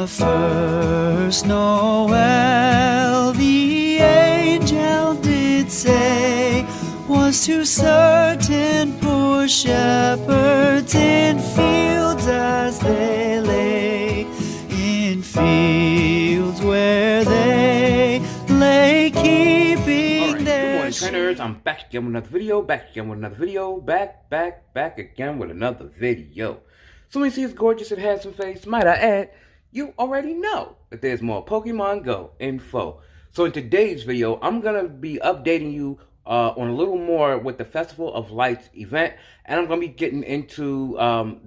The first Noel, the angel did say, was to certain poor shepherds in fields as they lay, in fields where they lay keeping their... Good morning, trainers. I'm back again with another video, back again with another video. So when you see this gorgeous and handsome face, might I add, you already know that there's more Pokemon Go info. So in today's video, I'm going to be updating you on a little more with the Festival of Lights event. And I'm going to be getting into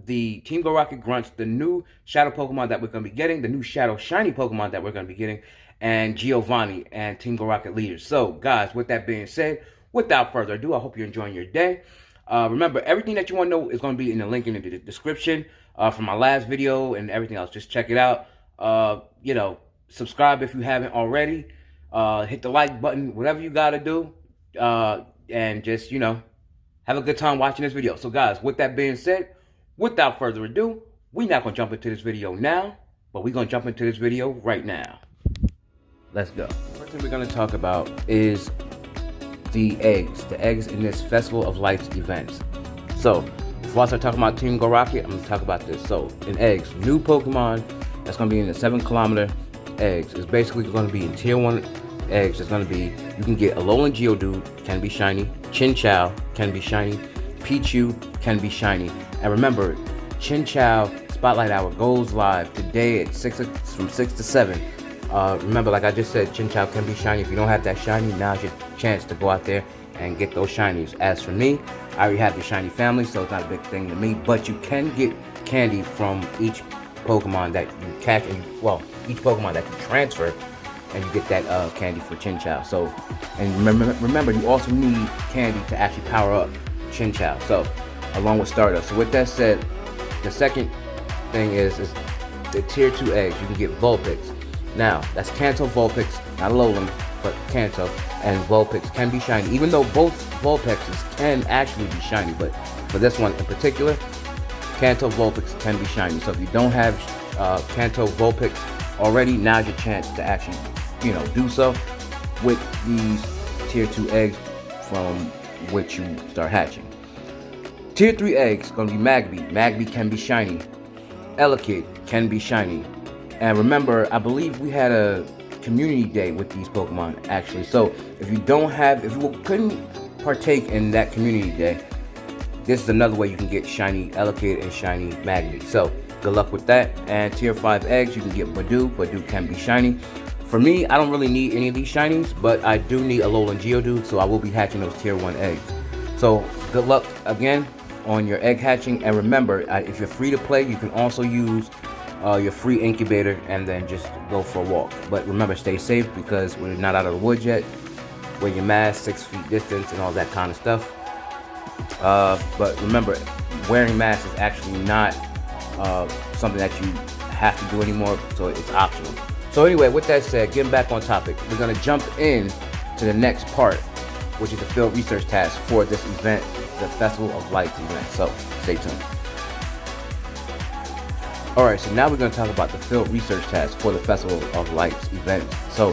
the Team Go Rocket Grunts, the new Shadow Pokemon that we're going to be getting, the new Shadow Shiny Pokemon that we're going to be getting, and Giovanni and Team Go Rocket leaders. So guys, with that being said, without further ado, I hope you're enjoying your day. Remember, everything that you want to know is going to be in the link in the description from my last video and everything else. Just check it out. You know, subscribe if you haven't already. Hit the like button, whatever you got to do. And just, you know, have a good time watching this video. So guys, with that being said, without further ado, we're not going to jump into this video now, but we're going to jump into this video right now. Let's go. First thing we're going to talk about is the eggs in this Festival of Lights events. So before I start talking about Team Go Rocket, I'm going to talk about this. So in eggs, new Pokemon that's going to be in the 7-kilometer eggs is basically going to be in tier 1 eggs. It's going to be, you can get Alolan Geodude, can be shiny, Chinchou can be shiny, Pichu can be shiny. And remember, Chinchou Spotlight Hour goes live today at from 6 to 7. Remember, like I just said, Chinchou can be shiny. If you don't have that shiny, now's your chance to go out there and get those shinies. As for me, I already have the shiny family, so it's not a big thing to me. But you can get candy from each Pokemon that you catch, and each Pokemon that you transfer, and you get that candy for Chinchou. So, and remember, you also need candy to actually power up Chinchou. So, along with Stardust. So with that said, the second thing is the tier 2 eggs. You can get Vulpix. Now, that's Kanto Vulpix, not Alolan, but Kanto, and Vulpix can be shiny, even though both Vulpixes can actually be shiny, but for this one in particular, Kanto Vulpix can be shiny. So if you don't have Kanto Vulpix already, now's your chance to actually, you know, do so with these tier 2 eggs from which you start hatching. Tier 3 eggs, gonna be Magby. Magby can be shiny. Elekid can be shiny. And remember, I believe we had a community day with these Pokemon, actually. So if you couldn't partake in that community day, this is another way you can get shiny Elekid and shiny Magby. So good luck with that. And tier 5 eggs, you can get Budew. Budew can be shiny. For me, I don't really need any of these shinies, but I do need Alolan Geodude, so I will be hatching those tier 1 eggs. So good luck again on your egg hatching. And remember, if you're free to play, you can also use your free incubator and then just go for a walk. But remember, stay safe because we're not out of the woods yet. Wear your mask, 6 feet distance, and all that kind of stuff. But remember, wearing masks is actually not something that you have to do anymore, so it's optional. So anyway, with that said, getting back on topic, we're going to jump in to the next part, which is the field research task for this event, the Festival of Lights event. So stay tuned. Alright, so now we're going to talk about the field research task for the Festival of Lights event. So,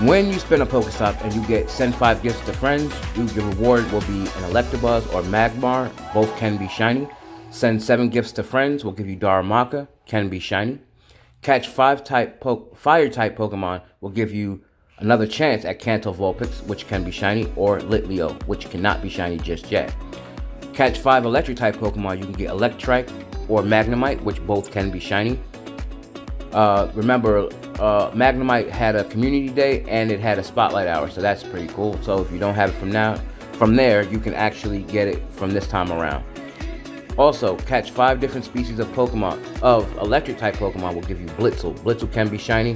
when you spin a Pokestop and you send 5 gifts to friends, your reward will be an Electabuzz or Magmar, both can be shiny. Send 7 gifts to friends will give you Darumaka, can be shiny. Catch 5 Fire-type Pokemon will give you another chance at Kanto Vulpix, which can be shiny, or Litleo, which cannot be shiny just yet. Catch 5 Electric-type Pokemon, you can get Electrike or Magnemite, which both can be shiny. Remember, Magnemite had a community day and it had a spotlight hour, so that's pretty cool. So if you don't have it from there, you can actually get it from this time around. Also, catch 5 different species of Pokemon, of electric type Pokemon will give you Blitzel. Blitzel can be shiny.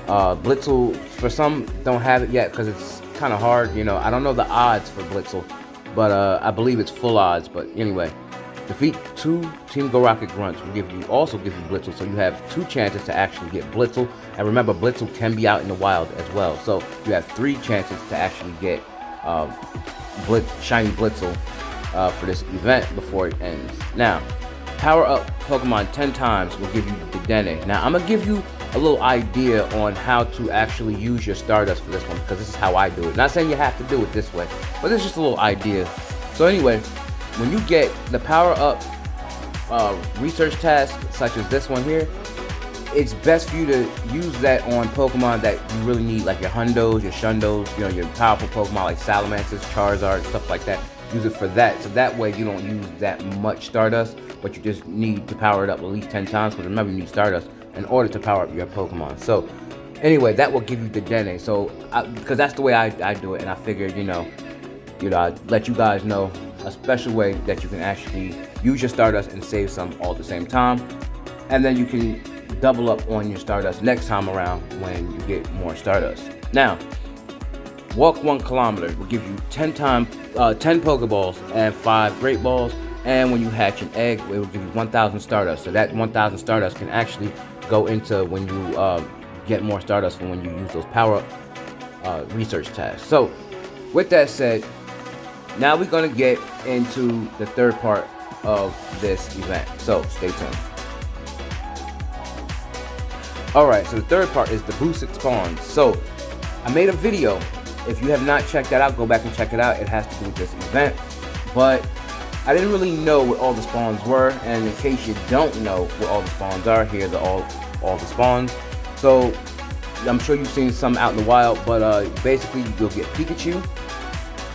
Blitzel, for some, don't have it yet because it's kind of hard. You know, I don't know the odds for Blitzel, but I believe it's full odds. But anyway, defeat 2 Team Go Rocket Grunts will also give you Blitzel, so you have 2 chances to actually get Blitzel. And remember, Blitzel can be out in the wild as well, so you have 3 chances to actually get shiny Blitzel for this event before it ends. Now, power up Pokemon 10 times will give you the Dedenne. Now, I'm gonna give you a little idea on how to actually use your Stardust for this one, because this is how I do it. Not saying you have to do it this way, but it's just a little idea. So anyway, when you get the power up research task, such as this one here, it's best for you to use that on Pokemon that you really need, like your Hundos, your Shundos, you know, your powerful Pokemon like Salamence, Charizard, stuff like that. Use it for that, so that way you don't use that much Stardust, but you just need to power it up at least 10 times, because remember, you need Stardust in order to power up your Pokemon. So anyway, that will give you the Dedenne. So because that's the way I do it, and I figured, you know, I'd let you guys know a special way that you can actually use your Stardust and save some all at the same time, and then you can double up on your Stardust next time around when you get more Stardust. Now, walk 1 kilometer will give you 10 Pokeballs and 5 Great Balls, and when you hatch an egg, it will give you 1,000 Stardust. So that 1,000 Stardust can actually go into when you get more Stardust from when you use those power research tasks. So with that said, now we're going to get into the third part of this event, so stay tuned. Alright, so the third part is the boosted spawns. So I made a video. If you have not checked that out, go back and check it out. It has to do with this event, but I didn't really know what all the spawns were, and in case you don't know what all the spawns are, here's all the spawns. So I'm sure you've seen some out in the wild, but basically you'll get Pikachu,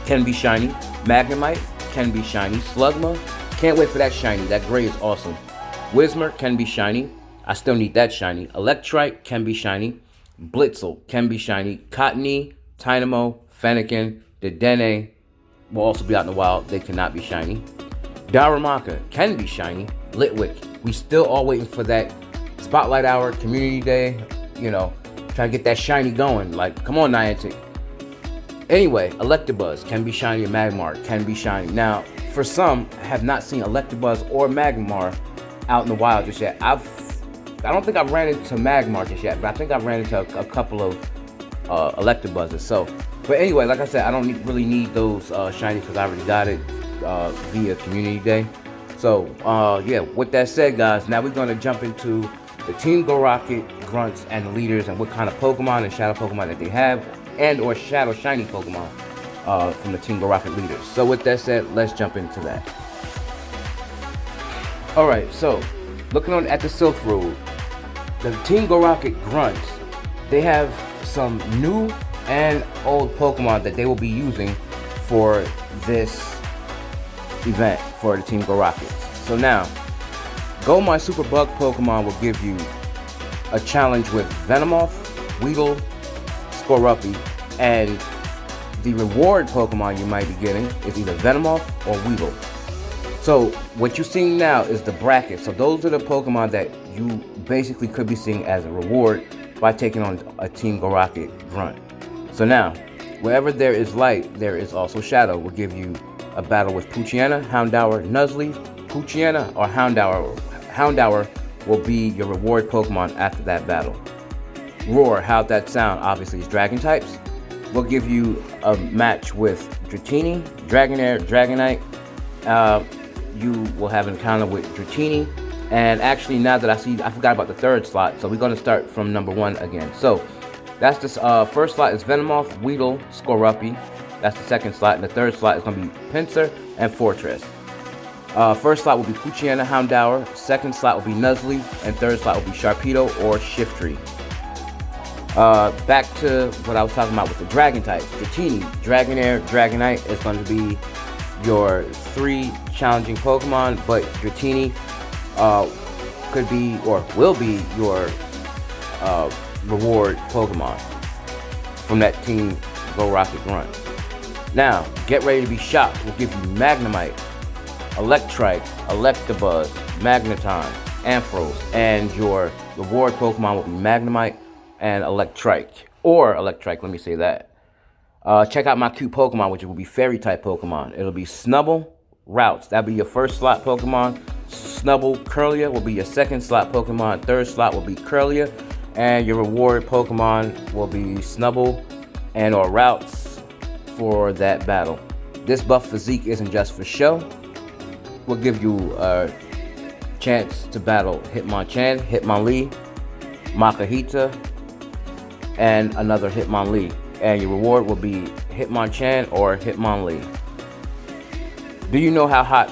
can be shiny, Magnemite, can be shiny, Slugma, can't wait for that shiny, that gray is awesome, Whismur, can be shiny, I still need that shiny, Electrike, can be shiny, Blitzel, can be shiny, Cottonee, Tynamo, Fennekin, Dedenne will also be out in the wild, they cannot be shiny, Darumaka, can be shiny, Litwick, we still all waiting for that Spotlight Hour, Community Day, you know, trying to get that shiny going, like, come on Niantic. Anyway, Electabuzz can be shiny, and Magmar can be shiny. Now, for some, I have not seen Electabuzz or Magmar out in the wild just yet. I don't think I've ran into Magmar just yet, but I think I've ran into a couple of Electabuzzes. So, but anyway, like I said, I don't really need those shinies because I already got it via Community Day. So, yeah, with that said, guys, now we're going to jump into the Team Go Rocket, Grunts, and the leaders, and what kind of Pokemon and Shadow Pokemon that they have, and or Shadow Shiny Pokemon from the Team Go Rocket leaders. So with that said, let's jump into that. Alright, so looking at the Silph Road, the Team Go Rocket Grunts, they have some new and old Pokemon that they will be using for this event for the Team Go Rockets. So now, Go My Super Bug Pokemon will give you a challenge with Venomoth, Weedle, Skorupi, and the reward Pokemon you might be getting is either Venomoth or Weedle. So what you're seeing now is the bracket. So those are the Pokemon that you basically could be seeing as a reward by taking on a Team Go Rocket Grunt. So now, wherever there is light, there is also shadow. Will give you a battle with Poochyena, Houndour, Nuzleaf. Poochyena or Houndour will be your reward Pokemon after that battle. Roar, how'd that sound? Obviously it's Dragon types. We'll give you a match with Dratini, Dragonair, Dragonite. You will have an encounter with Dratini. And actually, now that I forgot about the third slot, so we're going to start from number 1 again. So that's the first slot is Venomoth, Weedle, Skorupi. That's the second slot, and the third slot is going to be Pinsir and Fortress. First slot will be Poochyena, Houndour. Second slot will be Nuzleaf, and third slot will be Sharpedo or Shiftry. Back to what I was talking about with the Dragon types. Dratini, Dragonair, Dragonite is going to be your 3 challenging Pokemon, but Dratini could be or will be your reward Pokemon from that Team Go Rocket Grunt. Now, get ready to be shocked. We'll give you Magnemite, Electrike, Electabuzz, Magneton, Ampharos, and your reward Pokemon will be Magnemite and Electrike, or Electrike, let me say that. Check out my cute Pokemon, which will be Fairy type Pokemon. It'll be Snubble, Routes. That'll be your first slot Pokemon. Snubble, Curlia will be your second slot Pokemon. Third slot will be Curlia, and your reward Pokemon will be Snubble and or Routes for that battle. This buff physique isn't just for show. We'll give you chance to battle Hitmonchan, Hitmonlee, Makahita, and another Hitmonlee. And your reward will be Hitmonchan or Hitmonlee. Do you know how hot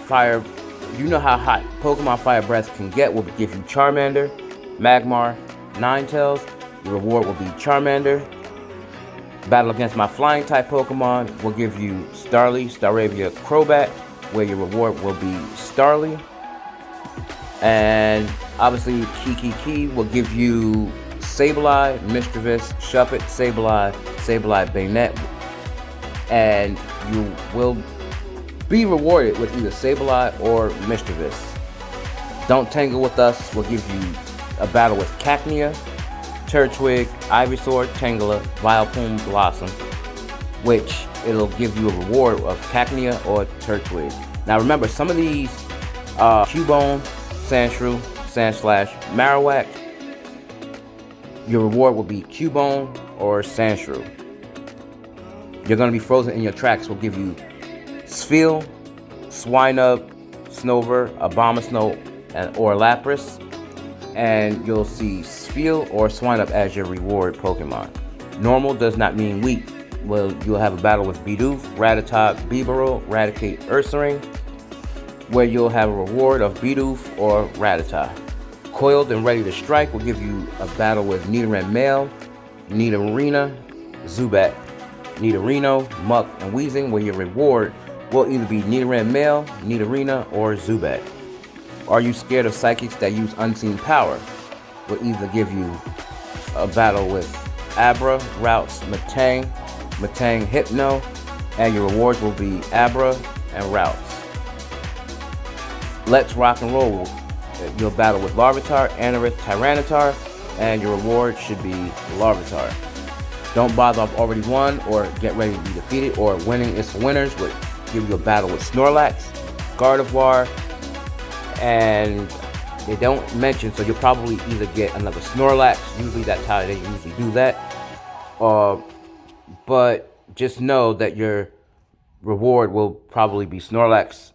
Pokemon Fire Breath can get? Will give you Charmander, Magmar, Ninetales. Your reward will be Charmander. Battle against my flying type Pokemon will give you Starly, Staravia, Crobat, where your reward will be Starly. And obviously Kiki will give you Sableye, Mischievous, Shuppet, Sableye, Bayonet, and you will be rewarded with either Sableye or Mischievous. Don't Tangle with Us will give you a battle with Cacnea, Turtwig, Ivysaur, Tangela, Vileplume, Blossom, which it'll give you a reward of Cacnea or Turtwig. Now remember, some of these Cubone, Sandshrew, Sandslash, Marowak, your reward will be Cubone or Sandshrew. You're going to be frozen in your tracks will give you Spheal, Swinub, Snover, Abomasnow, or Lapras. And you'll see Spheal or Swinub as your reward Pokemon. Normal does not mean weak. Well, you'll have a battle with Bidoof, Rattata, Bibarel, Raticate, Ursaring, where you'll have a reward of Bidoof or Rattata. Coiled and Ready to Strike will give you a battle with Nidoran Male, Nidorina, Zubat, Nidorino, Muck, and Weezing, where your reward will either be Nidoran Male, Nidorina, or Zubat. Are you scared of psychics that use unseen power? Will either give you a battle with Abra, Routes, Matang, Hypno, and your rewards will be Abra and Routes. Let's Rock and Roll. You'll battle with Larvitar, Anorith, Tyranitar, and your reward should be Larvitar. Don't Bother, I've already won, or Get Ready to be defeated, or Winning is for Winners would give you a battle with Snorlax, Gardevoir, and they don't mention, so you'll probably either get another Snorlax. Usually that's how they usually do that. But just know that your reward will probably be Snorlax.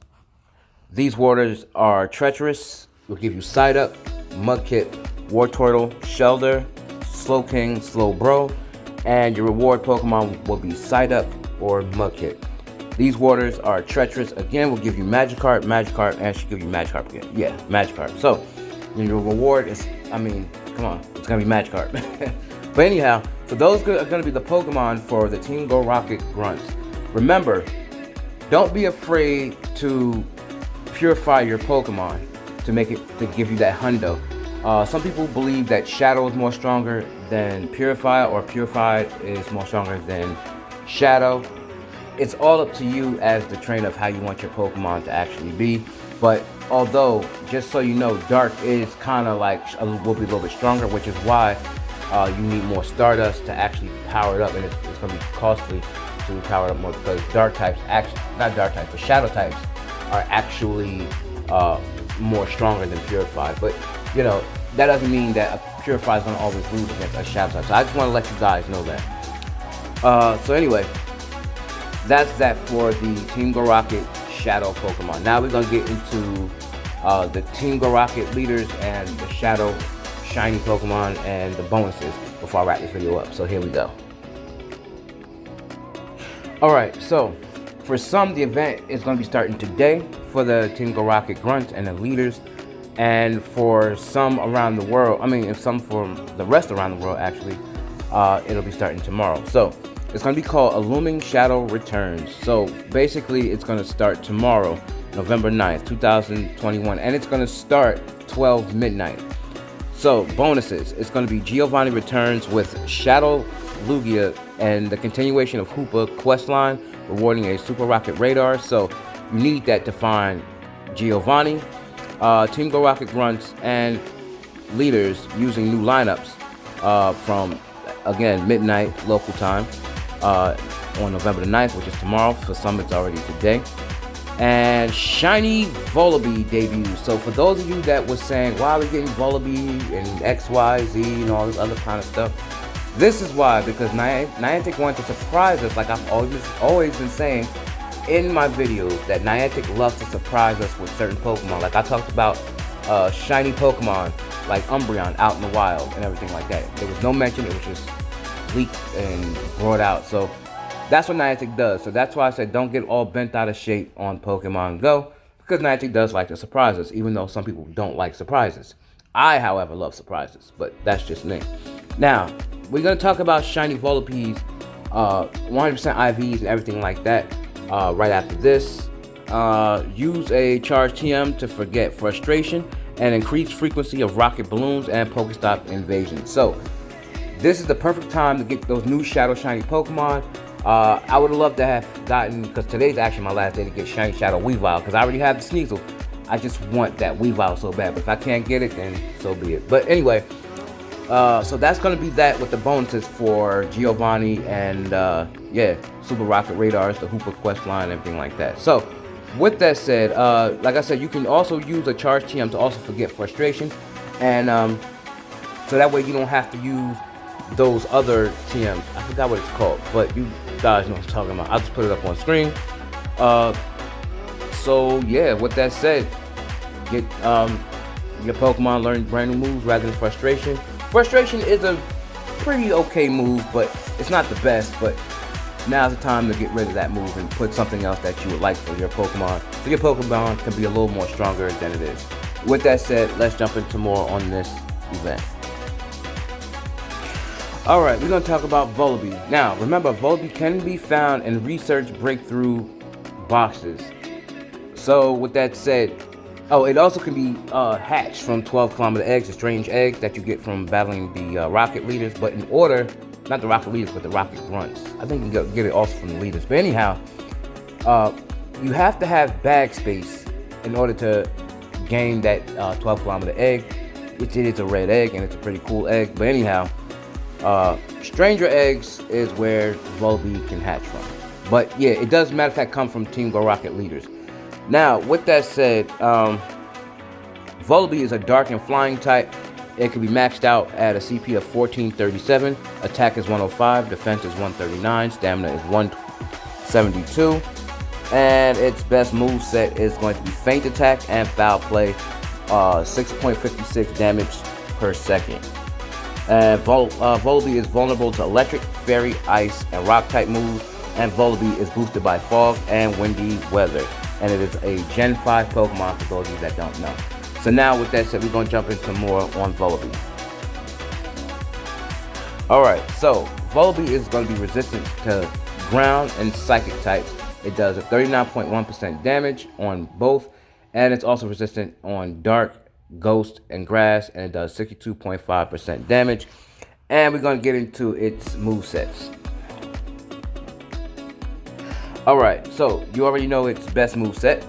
These waters are treacherous. Will give you Psyduck, Mudkip, Wartortle, Shelder, Slowking, Slowbro, and your reward Pokemon will be Psyduck or Mudkip. These waters are treacherous. Again, will give you Magikarp, and she'll give you Magikarp again. Yeah, Magikarp. So, your reward is, come on, it's going to be Magikarp. But anyhow, so those are going to be the Pokemon for the Team Go Rocket Grunts. Remember, don't be afraid to purify your Pokemon to give you that hundo. Some people believe that Shadow is more stronger than Purify, or Purified is more stronger than Shadow. It's all up to you as the trainer of how you want your Pokemon to actually be. But although, just so you know, Dark is kind of like will be a little bit stronger, which is why you need more Stardust to actually power it up, and it's going to be costly to power it up more, because Dark types not Dark types, but Shadow types are actually more stronger than Purified. But you know, that doesn't mean that a Purified is going to always lose against a Shadow type. So I just want to let you guys know that. So anyway, that's that for the Team Go Rocket Shadow Pokemon. Now we're going to get into the Team Go Rocket leaders and the Shadow Shiny Pokemon and the bonuses before I wrap this video up. So here we go. Alright, so for some, the event is going to be starting today for the Team Go Rocket Grunts and the leaders. And for some around the world, some for the rest around the world actually, it'll be starting tomorrow. So it's going to be called A Looming Shadow Returns. So basically it's going to start tomorrow, November 9th, 2021. And it's going to start 12 midnight. So bonuses, it's going to be Giovanni returns with Shadow Lugia and the continuation of Hoopa questline, rewarding a Super Rocket Radar. So you need that to find Giovanni. Team Go Rocket Grunts and leaders using new lineups from, again, midnight local time on November the 9th, which is tomorrow. For some, it's already today. And Shiny Vullaby debuts. So for those of you that was saying, why are we getting Vullaby and X, Y, Z and all this other kind of stuff, this is why, because Niantic wanted to surprise us, like I've always been saying in my videos, that Niantic loves to surprise us with certain Pokemon. Like I talked about shiny Pokemon like Umbreon out in the wild and everything like that. There was no mention, it was just leaked and brought out. So that's what Niantic does. So that's why I said don't get all bent out of shape on Pokemon Go, because Niantic does like to surprise us, even though some people don't like surprises. I, however, love surprises, but that's just me. Now, we're going to talk about shiny Vullaby's 100% IVs and everything like that right after this. Use a charged TM to forget frustration and increase frequency of rocket balloons and Pokestop invasion. So this is the perfect time to get those new Shadow Shiny Pokemon. I would have loved to have gotten, because today's actually my last day to get Shiny Shadow Weavile, because I already have the Sneasel. I just want that Weavile so bad, but if I can't get it, then so be it. But anyway, so that's going to be that with the bonuses for Giovanni and yeah, Super Rocket Radars, the Hooper quest line, and everything like that. So with that said, like I said, you can also use a charged TM to also forget frustration, and so that way you don't have to use those other TMs. I forgot what it's called, but you guys know what I'm talking about. I'll just put it up on screen. So yeah, with that said, get your Pokemon learn brand new moves rather than frustration. Frustration is a pretty okay move, but it's not the best. But now's the time to get rid of that move and put something else that you would like for your Pokemon, so your Pokemon can be a little more stronger than it is. With that said, let's jump into more on this event. Alright, we're going to talk about Vullaby. Now, remember, Vullaby can be found in research breakthrough boxes. So, with that said, oh, it also can be hatched from 12-kilometer eggs, the strange eggs that you get from battling the rocket leaders. But in order, not the rocket leaders, but the rocket grunts. I think you can get it also from the leaders. But anyhow, you have to have bag space in order to gain that 12-kilometer egg, which it is a red egg, and it's a pretty cool egg. But anyhow, stranger eggs is where Vullaby can hatch from. But yeah, it does, matter of fact, come from Team Go Rocket leaders. Now, with that said, Vullaby is a dark and flying type. It can be maxed out at a CP of 1437, attack is 105, defense is 139, stamina is 172, and its best move set is going to be feint attack and foul play, 6.56 damage per second. And Vullaby is vulnerable to electric, fairy, ice, and rock type moves, and Vullaby is boosted by fog and windy weather. And it is a Gen 5 Pokemon for those of you that don't know. So now with that said, we're going to jump into more on Vullaby. Alright, so Vullaby is going to be resistant to ground and psychic types. It does a 39.1% damage on both, and it's also resistant on dark, ghost, and grass, and it does 62.5% damage. And we're going to get into its movesets. Alright, so you already know its best moveset.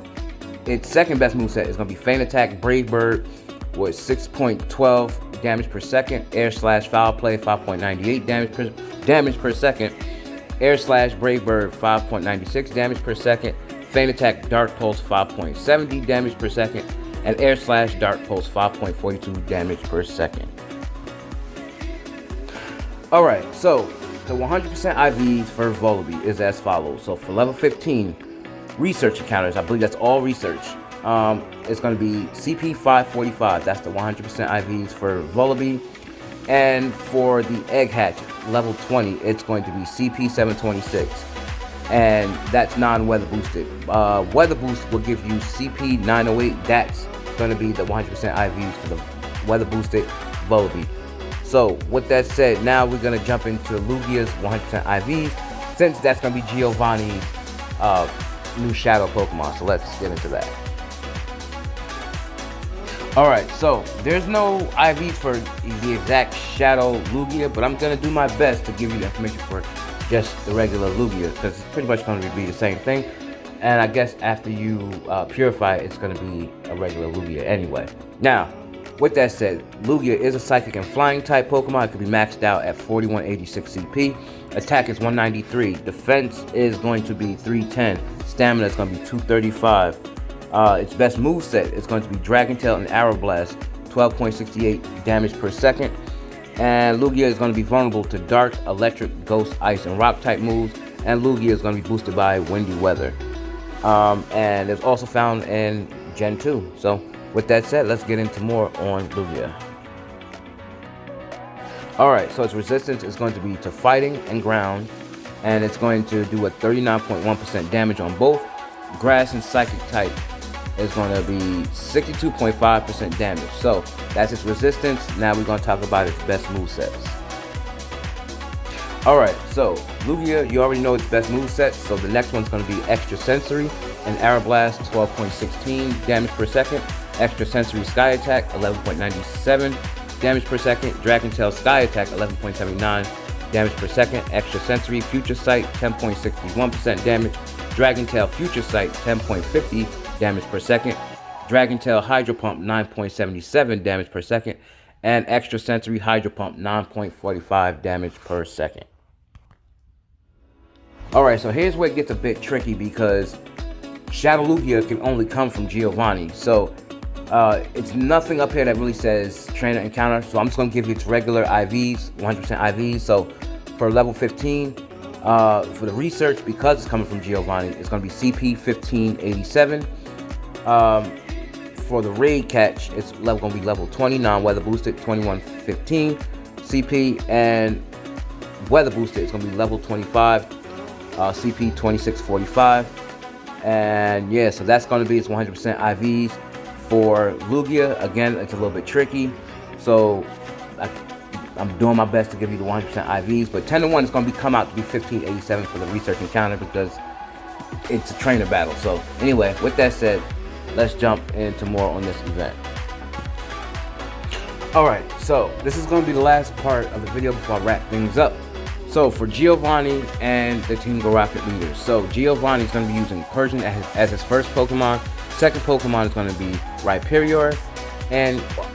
Its second best moveset is going to be Feint Attack, Brave Bird with 6.12 damage per second, Air Slash Foul Play 5.98 damage per second, Air Slash Brave Bird 5.96 damage per second, Feint Attack Dark Pulse 5.70 damage per second, and Air Slash Dark Pulse 5.42 damage per second. Alright, so the 100% IVs for Vullaby is as follows. So for level 15 research encounters, I believe that's all research, it's going to be CP 545. That's the 100% IVs for Vullaby. And for the egg hatch level 20, it's going to be CP 726, and that's non-weather boosted. Weather boost will give you CP 908. That's going to be the 100% IVs for the weather boosted Vullaby. So with that said, now we're going to jump into Lugia's 100% IVs, since that's going to be Giovanni's new Shadow Pokemon. So let's get into that. Alright, so there's no IVs for the exact Shadow Lugia, but I'm going to do my best to give you the information for just the regular Lugia, because it's pretty much going to be the same thing. And I guess after you purify it, it's going to be a regular Lugia anyway. Now, with that said, Lugia is a Psychic and Flying type Pokemon. It can be maxed out at 4186 CP. Attack is 193. Defense is going to be 310. Stamina is going to be 235. Its best moveset is going to be Dragon Tail and Arrow Blast, 12.68 damage per second. And Lugia is going to be vulnerable to Dark, Electric, Ghost, Ice, and Rock type moves. And Lugia is going to be boosted by windy weather. And it's also found in Gen 2. So with that said, let's get into more on Lugia. Alright, so its resistance is going to be to fighting and ground, and it's going to do a 39.1% damage on both. Grass and psychic type is going to be 62.5% damage. So that's its resistance. Now we're going to talk about its best movesets. Alright, so Lugia, you already know its best movesets. So the next one's going to be Extra Sensory and Air Blast, 12.16 damage per second. Extra Sensory Sky Attack, 11.97 damage per second. Dragon Tail Sky Attack, 11.79 damage per second. Extra Sensory Future Sight, 10.61% damage. Dragon Tail Future Sight, 10.50 damage per second. Dragon Tail Hydro Pump, 9.77 damage per second. And Extra Sensory Hydro Pump, 9.45 damage per second. Alright, so here's where it gets a bit tricky because Shadow Lugia can only come from Giovanni. So it's nothing up here that really says trainer encounter. So I'm just going to give you its regular IVs, 100% IVs. So for level 15, for the research, because it's coming from Giovanni, it's going to be CP 1587. For the raid catch, it's going to be level 20, non-weather boosted, 2115 CP, and weather boosted, it's going to be level 25, CP 2645. And yeah, so that's going to be its 100% IVs. For Lugia, again, it's a little bit tricky, so I'm doing my best to give you the 100% IVs, but 10 to 1 is going to come out to be 1587 for the research encounter because it's a trainer battle. So anyway, with that said, let's jump into more on this event. Alright, so this is going to be the last part of the video before I wrap things up. So for Giovanni and the Team Go Rocket leaders, so Giovanni is going to be using Persian as his first Pokemon. Second Pokemon is going to be Rhyperior,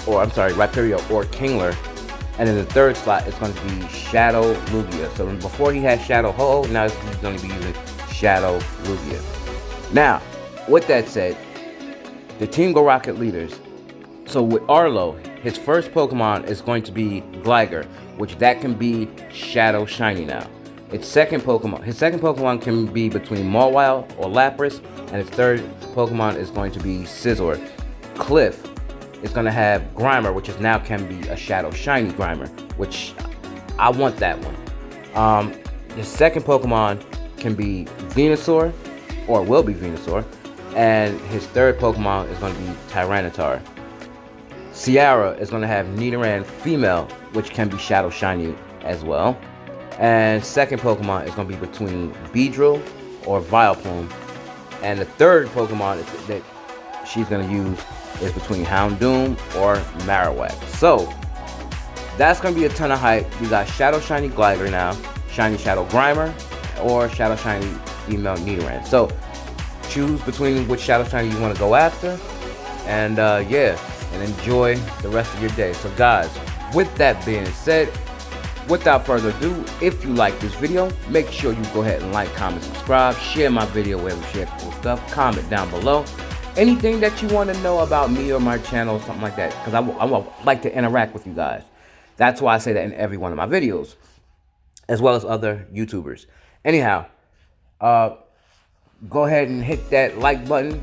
Rhyperior or Kingler. And in the third slot, it's going to be Shadow Lugia. So before he had Shadow Ho, now he's going to be using Shadow Lugia. Now, with that said, the Team Go Rocket leaders. So with Arlo, his first Pokemon is going to be Gligar, which that can be Shadow Shiny now. His second Pokemon can be between Mawile or Lapras, and his third Pokemon is going to be Scizor. Cliff is going to have Grimer, which is now can be a Shadow Shiny Grimer, which I want that one. His second Pokemon can be Venusaur, or will be Venusaur, and his third Pokemon is going to be Tyranitar. Ciara is going to have Nidoran female, which can be Shadow Shiny as well. And second Pokemon is going to be between Beedrill or Vileplume. And the third Pokemon that she's going to use is between Houndoom or Marowak. So that's going to be a ton of hype. We got Shadow Shiny Gligar now, Shiny Shadow Grimer, or Shadow Shiny female Nidoran. So choose between which Shadow Shiny you want to go after. And yeah, and enjoy the rest of your day. So guys, with that being said, without further ado, if you like this video, make sure you go ahead and like, comment, subscribe, share my video where we share cool stuff, comment down below. Anything that you want to know about me or my channel, something like that, because I would like to interact with you guys. That's why I say that in every one of my videos, as well as other YouTubers. Anyhow, go ahead and hit that like button,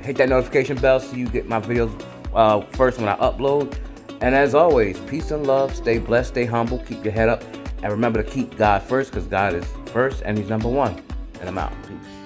hit that notification bell so you get my videos first when I upload. And as always, peace and love, stay blessed, stay humble, keep your head up, and remember to keep God first, because God is first and He's number one. And I'm out. Peace.